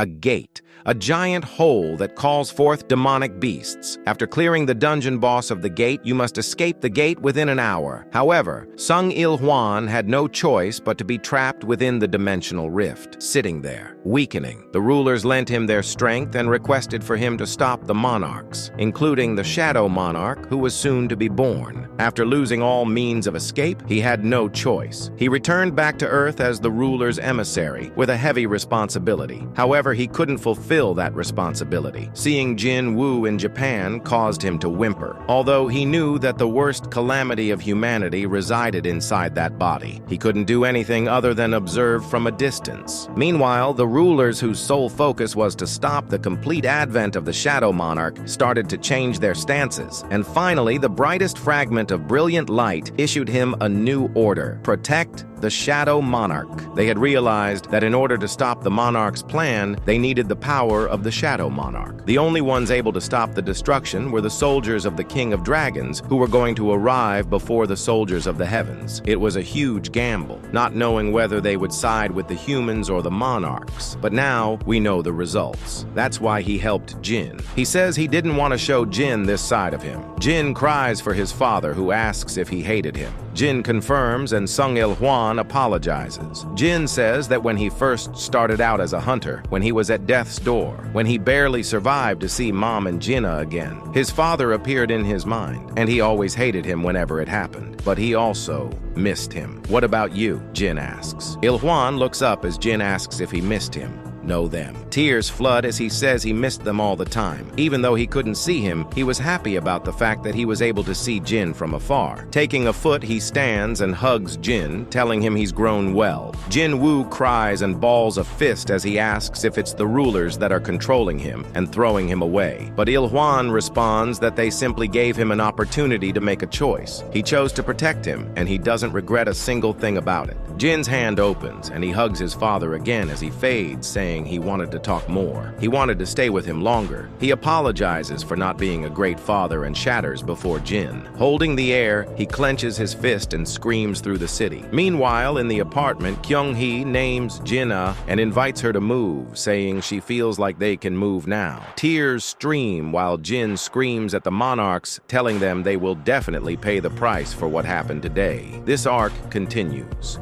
a gate, a giant hole that calls forth demonic beasts. After clearing the dungeon boss of the gate, you must escape the gate within an hour. However, Sung Il-hwan had no choice but to be trapped within the dimensional rift, sitting there, weakening. The rulers lent him their strength and requested for him to stop the monarchs, including the Shadow Monarch, who was soon to be born. After losing all means of escape, he had no choice. He returned back to Earth as the ruler's emissary, with a heavy responsibility. However, he couldn't fulfill that responsibility. Seeing Jin-Woo in Japan caused him to whimper, although he knew that the worst calamity of humanity resided inside that body. He couldn't do anything other than observe from a distance. Meanwhile, the rulers whose sole focus was to stop the complete advent of the Shadow Monarch started to change their stances, and finally, the brightest fragment of brilliant light issued him a new order: protect the Shadow Monarch. They had realized that in order to stop the Monarch's plan, they needed the power of the Shadow Monarch. The only ones able to stop the destruction were the soldiers of the King of Dragons, who were going to arrive before the soldiers of the heavens. It was a huge gamble, not knowing whether they would side with the humans or the monarchs. But now we know the results. That's why he helped Jin. He says he didn't want to show Jin this side of him. Jin cries for his father, who asks if he hated him. Jin confirms, and Sung Il-hwan apologizes. Jin says that when he first started out as a hunter, when he was at death's door, when he barely survived to see Mom and Jinna again, his father appeared in his mind, and he always hated him whenever it happened. But he also missed him. What about you? Jin asks. Il-hwan looks up as Jin asks if he missed him. Know them. Tears flood as he says he missed them all the time. Even though he couldn't see him, he was happy about the fact that he was able to see Jin from afar. Taking a foot, he stands and hugs Jin, telling him he's grown well. Jin-Woo cries and balls a fist as he asks if it's the rulers that are controlling him and throwing him away. But Il-hwan responds that they simply gave him an opportunity to make a choice. He chose to protect him, and he doesn't regret a single thing about it. Jin's hand opens, and he hugs his father again as he fades, saying he wanted to talk more. He wanted to stay with him longer. He apologizes for not being a great father and shatters before Jin. Holding the air, he clenches his fist and screams through the city. Meanwhile, in the apartment, Kyung-hee names Jinna and invites her to move, saying she feels like they can move now. Tears stream while Jin screams at the monarchs, telling them they will definitely pay the price for what happened today. This arc continues.